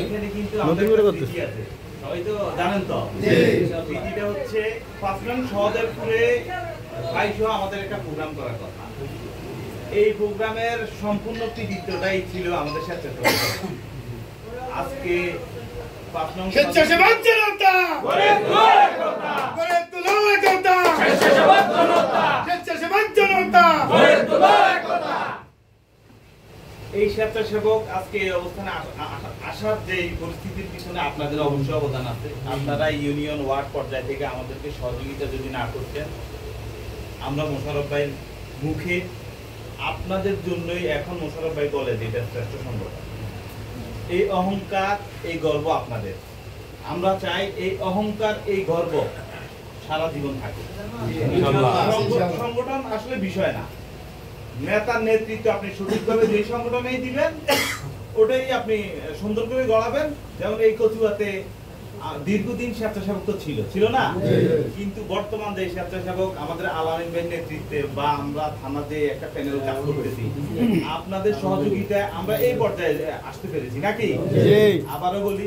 এখানে কিন্তু আমাদের পিটি আছে, সবাই তো জানেন তো। পিটিটা হচ্ছে 5 নং সহদেবপুরে ভাইসহ আমাদের একটা প্রোগ্রাম করার কথা। এই প্রোগ্রামের সম্পূর্ণ কৃতিত্বটাই ছিল আমাদের স্বেচ্ছাসেবক। আজকে 5 নং স্বেচ্ছাসেবক জনতা গড়ে তোলো একতা, গড়ে তোলো একতা, স্বেচ্ছাসেবক জনতা স্বেচ্ছাসেবক জনতা গড়ে তোলো একতা। এই স্বেচ্ছাসেবক আজকে এই অবস্থানে আসার যে পরিস্থিতির পিছনে আপনাদের অবশ্যই অবদান আছে। আপনারা ইউনিয়ন ওয়ার্ড পর্যায় থেকে আমাদেরকে সহযোগিতা যদি না করতেন, আমরা মোশাররফ ভাইয়ের মুখে আপনাদের জন্যই এখন মোশাররফ ভাই বলে যে এটা শ্রেষ্ঠ সংগঠন। এই অহংকার, এই গর্ব আপনাদের। আমরা চাই এই অহংকার, এই গর্ব সারা জীবন থাকে। সংগঠন আসলে বিষয় না, নেতার নেতৃত্ব আপনি সঠিকভাবে যে সংগঠনেই দিবেন ওটাই আপনি সুন্দর করে গড়াবেন। যেমন এই কচুয়াতে দীর্ঘদিন স্বেচ্ছাসেবক তো ছিল না, কিন্তু বর্তমান যে স্বেচ্ছাসেবক আমাদের আলামিন ভাইয়ের নেতৃত্বে বা আমরা থানাতে একটা প্যানেল কাজ করতেছি, আপনাদের সহযোগিতায় আমরা এই পর্যায়ে আসতে পেরেছি নাকি? আবারও বলি,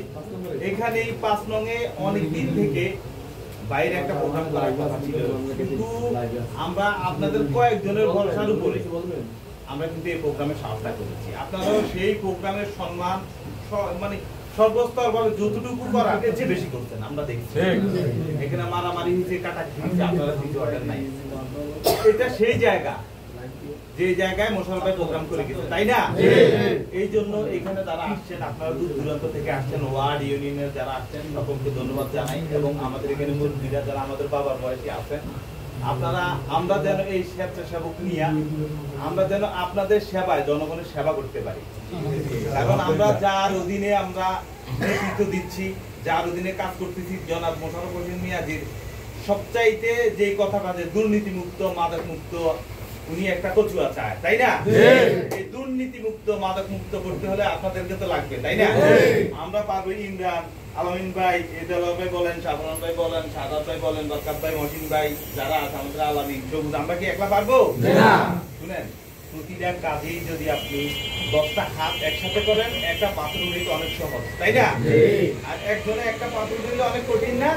এখানে 5 নং এ অনেকদিন থেকে বাইরে একটা প্রোগ্রাম করার কথা ছিল, কিন্তু আমরা আপনাদের কয়েকজনের ভরসার উপরে আমরা কিন্তু এই প্রোগ্রামে সাহায্য করেছি। আপনারাও সেই প্রোগ্রামের সম্মান মানে সর্বস্তর ভাবে যতটুকু করার চেয়ে বেশি করছেন আমরা দেখছি। এখানে মারামারি হয়েছে, কাটাকাটি হয়েছে, আপনারা কিছু অর্ডার নাই। এটা সেই জায়গা যে জায়গায় মোশাররফ ভাই প্রোগ্রাম করে গেছে, তাই না? এই জন্য এখানে যারা আসছেন, আপনারা দূর দূরান্ত থেকে আসছেন, ওয়ার্ড ইউনিয়নের যারা আসছেন সকলকে ধন্যবাদ জানাই। এবং আমাদের এখানে মুরব্বীরা যারা আমাদের বাবার বয়সী আছেন, আপনারা আমরা যেন এই স্বেচ্ছাসেবক নিয়ে আমরা যেন আপনাদের সেবায় জনগণের সেবা করতে পারি। কারণ আমরা যার অধীনে আমরা নেতৃত্ব দিচ্ছি, যার অধীনে কাজ করতেছি, জনাব মোশাররফ হোসেন মিয়াজির সবচাইতে যে কথাটা যে দুর্নীতি মুক্ত, মাদক মুক্ত, উনি একটা কচুয়া চায়, তাই না? এই দুর্নীতি মুক্ত, মাদক মুক্ত করতে হলে আপনাদেরকে তো লাগবে, তাই না? আমরা পারবো। ইমরান, আলামিন ভাই, এজালাল ভাই বলেন, শাহজাহান ভাই বলেন, সাদাত ভাই বলেন, বরকাত ভাই, মহসিন ভাই, যারা আছে আমাদের আলামিন, সবুজ, আমরা কি একলা পারবো? শুনেন, প্রতিটা কাজেই যদি আপনি 10টা হাত একসাথে করেন, একটা পাথর উঠাইতে অনেক সহজ, তাই না? আর একজনে একটা পাথর উঠাইলে অনেক কঠিন না?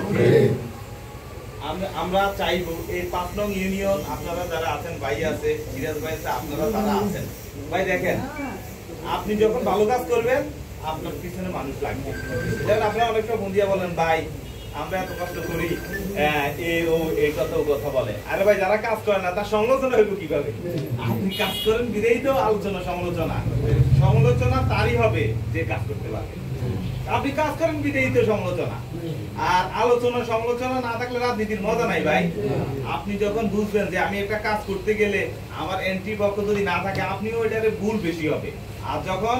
আমরা চাইবো এই 5 নং ইউনিয়ন আপনারা যারা আছেন, ভাই আছে, সিরাজ ভাই আছে, আপনারা যারা আছেন, ভাই দেখেন, আপনি যখন ভালো কাজ করবেন আপনার পিছনে মানুষ লাগবে। যেমন আপনারা অনেকটা বন্দিয়া বলেন, ভাই আমরা এত কষ্ট করি, এই কথা ও কথা বলে। আরে ভাই, যারা কাজ করে না তার সমালোচনা হইব কিভাবে? আপনি কাজ করেন বিদেই তো আলোচনা সমালোচনা তারই হবে যে কাজ করতে পারবে। আপনি কাজ করেন বিদেই তো সমালোচনা। আর আলোচনা সমালোচনা না থাকলে রাজনীতির মজা নাই ভাই। আপনি যখন বুঝবেন যে আমি একটা কাজ করতে গেলে আমার এন্ট্রি পক্ষ যদি না থাকে, আপনিও এটারে ভুল বেশি হবে। আর যখন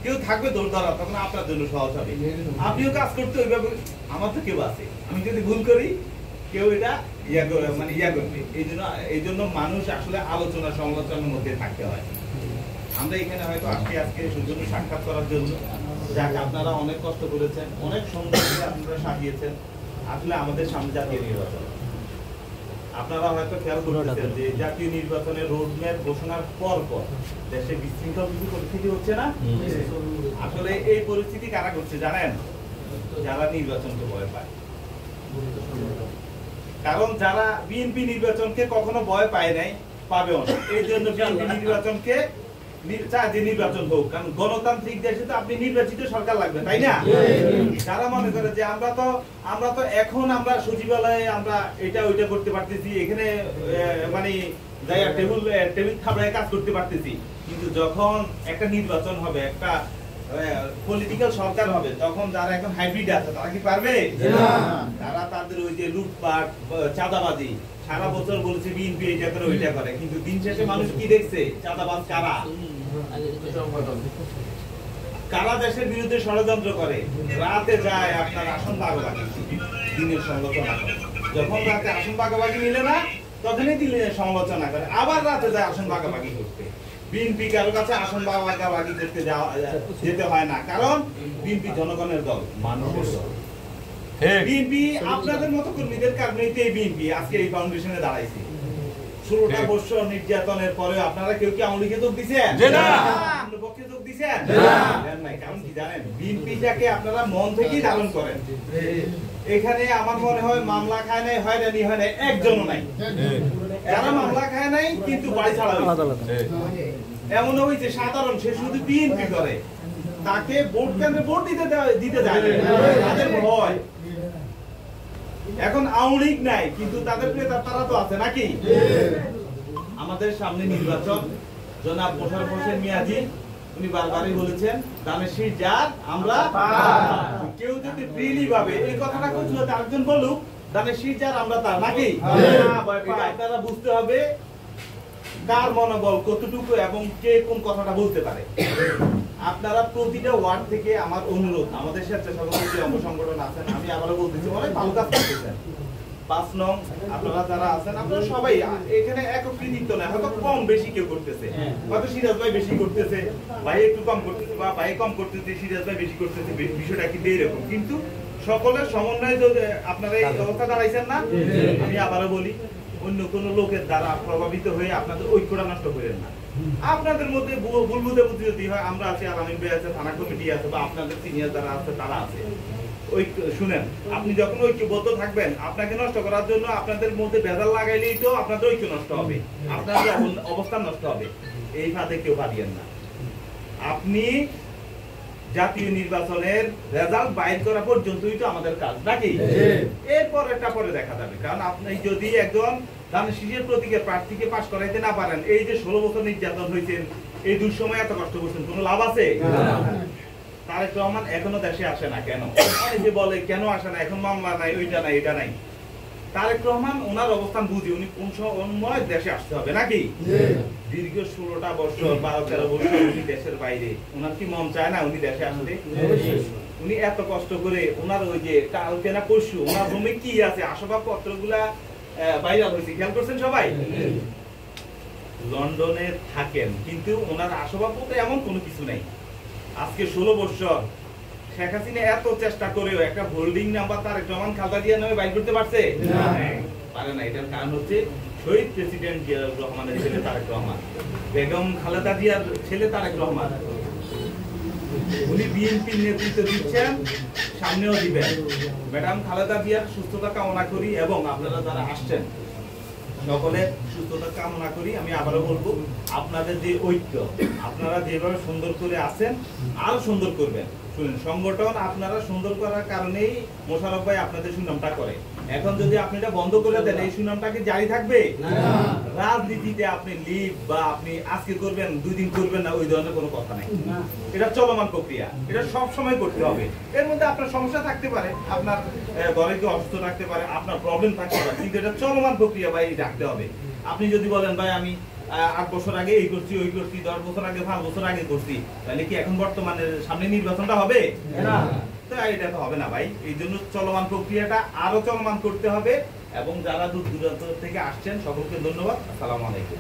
কেউ থাকবে দৌড় ধরা, তখন আপনার জন্য সহজ হবে। আপনিও কাজ করতে ওইভাবে, আমার তো কেউ আছে, আমি যদি ভুল করি কেউ এটা ইয়া করবে। এই জন্য মানুষ আসলে আলোচনা সমালোচনার মধ্যে থাকতে হয়। আমরা এখানে হয়তো আজকে সুযোগ সাক্ষাৎ করার জন্য, যাক আপনারা অনেক কষ্ট করেছেন, অনেক সুন্দর করে আপনারা সাজিয়েছেন। আসলে আমাদের সামনে জাতীয় নির্বাচন, আপনারা হয়তো খেয়াল করতেছেন যে জাতীয় নির্বাচনের রোডম্যাপ ঘোষণার পর দেশে বিশৃঙ্খল কিছু পরিস্থিতি হচ্ছে না? আসলে এই পরিস্থিতি কারা করছে জানেন? যারা নির্বাচনকে ভয় পায়। কারণ যারা বিএনপি নির্বাচনকে কখনো ভয় পায় নাই, পাবেও না। এই জন্য বিএনপি নির্বাচনকে চায় যে নির্বাচন হোক, কারণ গণতান্ত্রিক দেশে তো আপনি নির্বাচিত সরকার লাগবে, তাই না? যারা মনে করে যে আমরা তো এখন আমরা সচিবালয়ে আমরা এটা ওইটা করতে পারতেছি, এখানে মানে টেবিল খাবড়ায় কাজ করতে পারতেছি, কিন্তু যখন একটা নির্বাচন হবে, একটা পলিটিক্যাল সরকার হবে, তখন যারা এখন হাইব্রিড আছে তারা কি পারবে? তারা তাদের ওই যে লুটপাট, চাঁদাবাজি, সারা বছর বলছে বিএনপি এটা করে ওইটা করে, কিন্তু দিন শেষে মানুষ কি দেখছে? চাঁদাবাজ কারা দেশের বিরুদ্ধে ষড়যন্ত্র করে, রাতে যায় আপনার আসন ভাগাভাগি, দিনের সমালোচনা করে। যখন রাতে আসন ভাগাভাগি মিলে না, তখনই দিনের সমালোচনা করে, আবার রাতে যায় আসন ভাগাভাগি করতে। বিএনপি কারো কাছে আসন ভাগাভাগি করতে যেতে হয় না, কারণ বিএনপি জনগণের দল, মানুষের দল। বিএনপি আপনাদের মতো কর্মীদের কারণেই তো বিএনপি আজকে এই ফাউন্ডেশনে দাঁড়াইছে। 16টা বছর নির্যাতনের পরে আপনারা কেউ কি আওয়ামী লীগে যোগ দিয়েছেন? না। আপনার পক্ষে যোগ দিয়েছেন? না। দেন নাই। কারণ কি জানেন, বিএনপিটাকে আপনারা মন থেকেই ধারণ করেন। এখানে আমার মনে হয় মামলা খায় নাই, হয়রানি হয় নাই, একজনও নাই। যারা মামলা খায় নাই কিন্তু বাড়ি ছাড়া হয়েছে। এমনও হয়েছে সাধারণ, সে শুধু বিএনপি করে, তাকে ভোট কেন্দ্রে ভোট দিতে যায় না। তাদের ভয়। এখন আওয়ামী লীগ নাই কিন্তু তাদের তারা তো আছে নাকি? আমাদের সামনে নির্বাচন, জনাব মোশাররফ হোসেন মিয়াজি উনি বারবারই বলেছেন দানের শীষ যার আমরা কেউ যদি ফ্রিলি ভাবে এই কথাটা কইছিল, আরেকজন বলুক দানের শীষ যার আমরা তার নাকি? এটা আপনারা বুঝতে হবে কার মনোবল কতটুকু এবং কে কোন কথাটা বলতে পারে। আপনারা প্রতিটা ওয়ার্ড থেকে আমার অনুরোধ, আমাদের স্বেচ্ছাসেবক যে অঙ্গ সংগঠন আছেন, আমি আবারও বলতেছি অনেক ভালো কাজ করতেছেন। 5 নং আপনারা যারা আছেন আপনারা সবাই এখানে একক কৃতিত্ব না, হয়তো কম বেশি কেউ করতেছে, হয়তো সিরাজ ভাই বেশি করতেছে, ভাই একটু কম করতেছে, বা ভাই কম করতেছে, সিরাজ ভাই বেশি করতেছে, বিষয়টা কিন্তু এরকম। কিন্তু সকলের সমন্বয়ে যদি আপনারা এই অবস্থা দাঁড়াইছেন না, আমি আবারও বলি অন্য কোন লোকের দ্বারা প্রভাবিত হয়ে আপনাদের ঐক্যটা নষ্ট করেন না। আপনাদের মধ্যে ভুল বুঝাবুঝি যদি হয়, আমরা আছি, আলামিন ভাই আছে, থানা কমিটি আছে, বা আপনাদের সিনিয়র যারা আছে তারা আছে, শুনেন, আপনি যখন ঐক্যবদ্ধ থাকবেন, আপনাকে নষ্ট করার জন্য আপনাদের মধ্যে ভেজাল লাগাইলেই তো আপনাদের ঐক্য নষ্ট হবে, আপনাদের অবস্থান নষ্ট হবে। এই ফাঁদে কেউ পারিয়েন না। আপনি জাতীয় নির্বাচনের রেজাল্ট বাইর করা পর্যন্তই তো আমাদের কাজ নাকি? এরপর এটা পরে দেখা যাবে। কারণ আপনি যদি একজন ধানের শীষের প্রতীকের প্রার্থীকে পাশ করাইতে না পারেন, এই যে 16 বছর নির্যাতন হয়েছেন, এই দুঃসময় এত কষ্ট করছেন, কোনো লাভ আছে? তারেক রহমান এখনো দেশে আসে না কেন? অনেকে বলে কেন আসে না, এখন মামলা নাই, ওইটা নাই, এটা নাই। তারেক রহমান ওনার অবস্থান বুঝি, উনি কোন সময় দেশে আসতে হবে নাকি? দীর্ঘ 16টা বছর 12-13 বছর উনি দেশের বাইরে, ওনার কি মন চায় না উনি দেশে আসতে? উনি এত কষ্ট করে ওনার ওই যে কালকে না পরশু ওনার রুমে কি আছে আসবাবপত্র গুলা ভাইরাল হয়েছে, খেয়াল করছেন সবাই? লন্ডনে থাকেন কিন্তু ওনার আসবাবপত্র এমন কোনো কিছু নাই। আজকে 16 বছর শেখ হাসিনা এত চেষ্টা করেও একটা হোল্ডিং নাম্বার তারেক রহমান খালেদা জিয়ার নামে বাইর করতে পারছে? পারে না। এটার কারণ হচ্ছে শহীদ প্রেসিডেন্ট জিয়াউর রহমানের ছেলে তারেক রহমান, বেগম খালেদা জিয়ার ছেলে তারেক রহমান। উনি বিএনপির নেতৃত্ব দিচ্ছেন, সামনেও দিবেন। ম্যাডাম খালেদা জিয়ার সুস্থতা কামনা করি এবং আপনারা যারা আসছেন সকলের সুস্থতা কামনা করি। আমি আবারও বলবো, আপনাদের যে ঐক্য, আপনারা যেভাবে সুন্দর করে আছেন আরো সুন্দর করবেন। শুনেন, সংগঠন আপনারা সুন্দর করার কারণেই মোশাররফ ভাই আপনাদের সুনামটা করে। এখন যদি আপনি এটা বন্ধ করে দেন, এই সুনামটা কি জারি থাকবে? রাজনীতিতে আপনি লিভ বা আপনি আজকে করবেন 2 দিন করবেন না, ওই ধরনের কোনো কথা নাই। এটা চলমান প্রক্রিয়া, এটা সব সময় করতে হবে। এর মধ্যে আপনার সমস্যা থাকতে পারে, আপনার ঘরে কেউ অসুস্থ থাকতে পারে, আপনার প্রবলেম থাকতে পারে, কিন্তু এটা চলমান প্রক্রিয়া ভাই, রাখতে হবে। আপনি যদি বলেন ভাই আমি 8 বছর আগে এই করছি, ওই করছি, 10 বছর আগে, 5 বছর আগে করছি, তাহলে কি এখন বর্তমানে সামনে নির্বাচনটা হবে না? তো এটা তো হবে না ভাই। এই জন্য চলমান প্রক্রিয়াটা আরো চলমান করতে হবে। এবং যারা দূর দূরান্ত থেকে আসছেন সকলকে ধন্যবাদ। আসসালামু আলাইকুম।